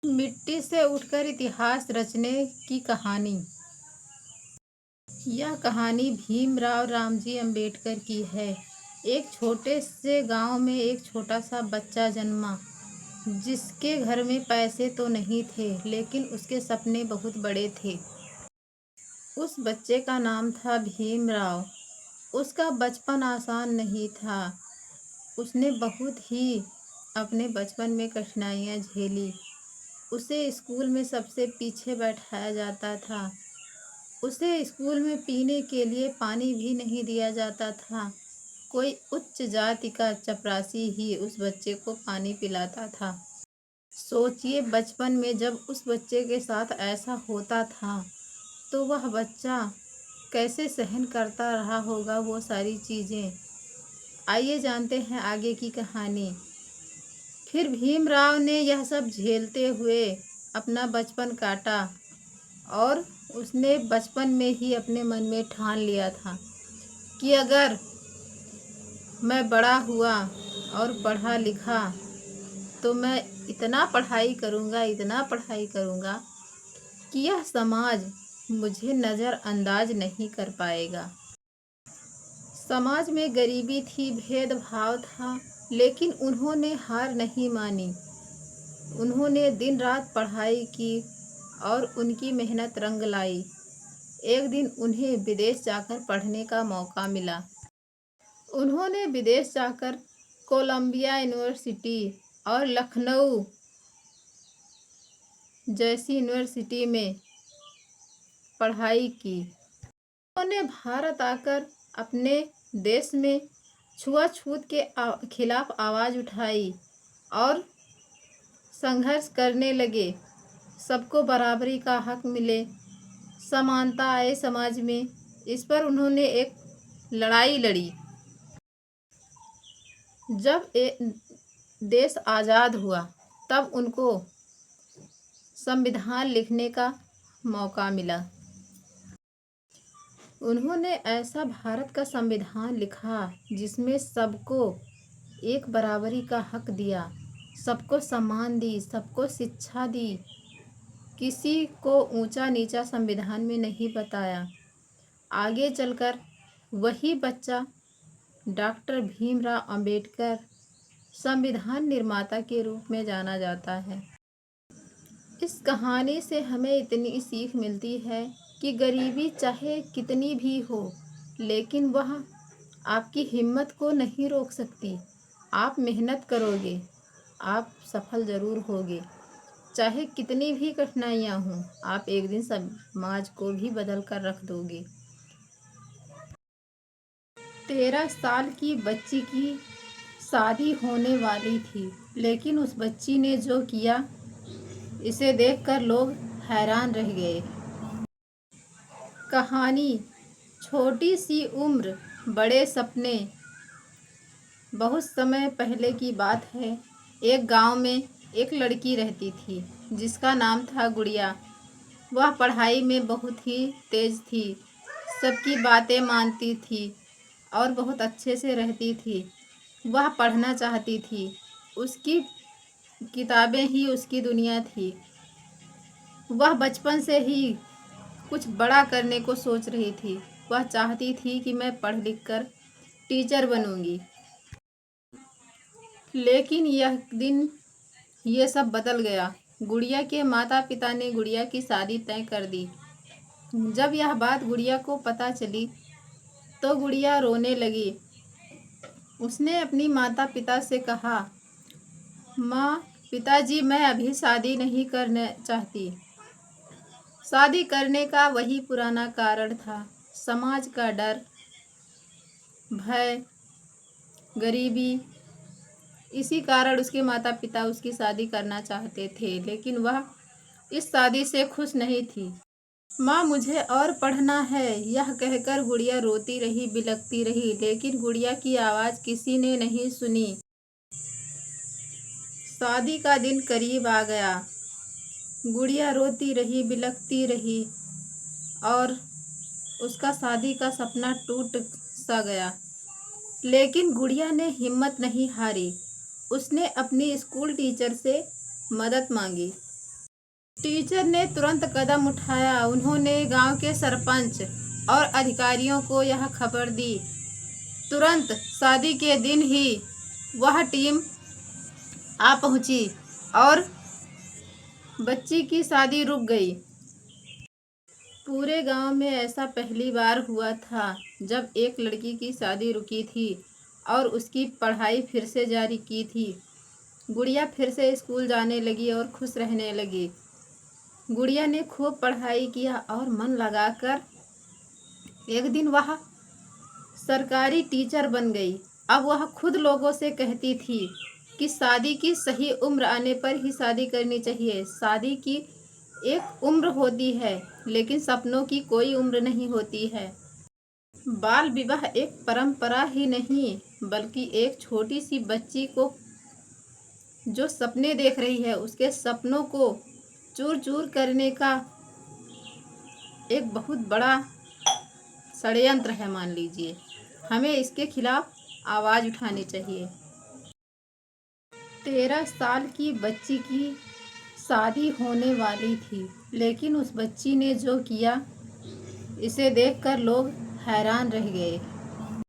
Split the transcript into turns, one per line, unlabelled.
मिट्टी से उठकर इतिहास रचने की कहानी। यह कहानी भीमराव रामजी अंबेडकर की है। एक छोटे से गांव में एक छोटा सा बच्चा जन्मा, जिसके घर में पैसे तो नहीं थे, लेकिन उसके सपने बहुत बड़े थे। उस बच्चे का नाम था भीमराव। उसका बचपन आसान नहीं था। उसने बहुत ही अपने बचपन में कठिनाइयाँ झेली। उसे स्कूल में सबसे पीछे बैठाया जाता था। उसे स्कूल में पीने के लिए पानी भी नहीं दिया जाता था। कोई उच्च जाति का चपरासी ही उस बच्चे को पानी पिलाता था। सोचिए, बचपन में जब उस बच्चे के साथ ऐसा होता था तो वह बच्चा कैसे सहन करता रहा होगा वो सारी चीज़ें। आइए जानते हैं आगे की कहानी। फिर भीमराव ने यह सब झेलते हुए अपना बचपन काटा और उसने बचपन में ही अपने मन में ठान लिया था कि अगर मैं बड़ा हुआ और पढ़ा लिखा तो मैं इतना पढ़ाई करूँगा कि यह समाज मुझे नज़रअंदाज नहीं कर पाएगा। समाज में गरीबी थी, भेदभाव था, लेकिन उन्होंने हार नहीं मानी। उन्होंने दिन रात पढ़ाई की और उनकी मेहनत रंग लाई। एक दिन उन्हें विदेश जाकर पढ़ने का मौका मिला। उन्होंने विदेश जाकर कोलंबिया यूनिवर्सिटी और लखनऊ जैसी यूनिवर्सिटी में पढ़ाई की। उन्होंने भारत आकर अपने देश में छुआछूत के खिलाफ आवाज़ उठाई और संघर्ष करने लगे। सबको बराबरी का हक मिले, समानता आए समाज में, इस पर उन्होंने एक लड़ाई लड़ी। जब देश आज़ाद हुआ तब उनको संविधान लिखने का मौका मिला। उन्होंने ऐसा भारत का संविधान लिखा जिसमें सबको एक बराबरी का हक दिया, सबको सम्मान दी, सबको शिक्षा दी, किसी को ऊंचा नीचा संविधान में नहीं बताया। आगे चलकर वही बच्चा डॉक्टर भीमराव अंबेडकर संविधान निर्माता के रूप में जाना जाता है। इस कहानी से हमें इतनी सीख मिलती है कि गरीबी चाहे कितनी भी हो, लेकिन वह आपकी हिम्मत को नहीं रोक सकती। आप मेहनत करोगे, आप सफल ज़रूर होगे। चाहे कितनी भी कठिनाइयाँ हों, आप एक दिन समाज को भी बदल कर रख दोगे। 13 साल की बच्ची की शादी होने वाली थी, लेकिन उस बच्ची ने जो किया, इसे देखकर लोग हैरान रह गए। कहानी छोटी सी उम्र, बड़े सपने। बहुत समय पहले की बात है। एक गांव में एक लड़की रहती थी जिसका नाम था गुड़िया। वह पढ़ाई में बहुत ही तेज थी, सबकी बातें मानती थी और बहुत अच्छे से रहती थी। वह पढ़ना चाहती थी, उसकी किताबें ही उसकी दुनिया थी। वह बचपन से ही कुछ बड़ा करने को सोच रही थी। वह चाहती थी कि मैं पढ़ लिख कर टीचर बनूंगी। लेकिन यह दिन ये सब बदल गया। गुड़िया के माता पिता ने गुड़िया की शादी तय कर दी। जब यह बात गुड़िया को पता चली तो गुड़िया रोने लगी। उसने अपनी माता पिता से कहा, माँ, पिताजी, मैं अभी शादी नहीं करना चाहती। शादी करने का वही पुराना कारण था, समाज का डर, भय, गरीबी। इसी कारण उसके माता पिता उसकी शादी करना चाहते थे, लेकिन वह इस शादी से खुश नहीं थी। माँ, मुझे और पढ़ना है, यह कहकर गुड़िया रोती रही, बिलखती रही, लेकिन गुड़िया की आवाज़ किसी ने नहीं सुनी। शादी का दिन करीब आ गया। गुड़िया रोती रही, बिलखती रही और उसका शादी का सपना टूट सा गया। लेकिन गुड़िया ने हिम्मत नहीं हारी। उसने अपनी स्कूल टीचर से मदद मांगी। टीचर ने तुरंत कदम उठाया। उन्होंने गांव के सरपंच और अधिकारियों को यह खबर दी। तुरंत शादी के दिन ही वह टीम आ पहुंची और बच्ची की शादी रुक गई। पूरे गांव में ऐसा पहली बार हुआ था जब एक लड़की की शादी रुकी थी और उसकी पढ़ाई फिर से जारी की थी। गुड़िया फिर से स्कूल जाने लगी और खुश रहने लगी। गुड़िया ने खूब पढ़ाई किया और मन लगाकर एक दिन वह सरकारी टीचर बन गई। अब वह खुद लोगों से कहती थी कि शादी की सही उम्र आने पर ही शादी करनी चाहिए। शादी की एक उम्र होती है, लेकिन सपनों की कोई उम्र नहीं होती है। बाल विवाह एक परंपरा ही नहीं, बल्कि एक छोटी सी बच्ची को जो सपने देख रही है, उसके सपनों को चूर चूर करने का एक बहुत बड़ा षड्यंत्र है। मान लीजिए, हमें इसके खिलाफ आवाज़ उठानी चाहिए। 13 साल की बच्ची की शादी होने वाली थी, लेकिन उस बच्ची ने जो किया, इसे देखकर लोग हैरान रह गए।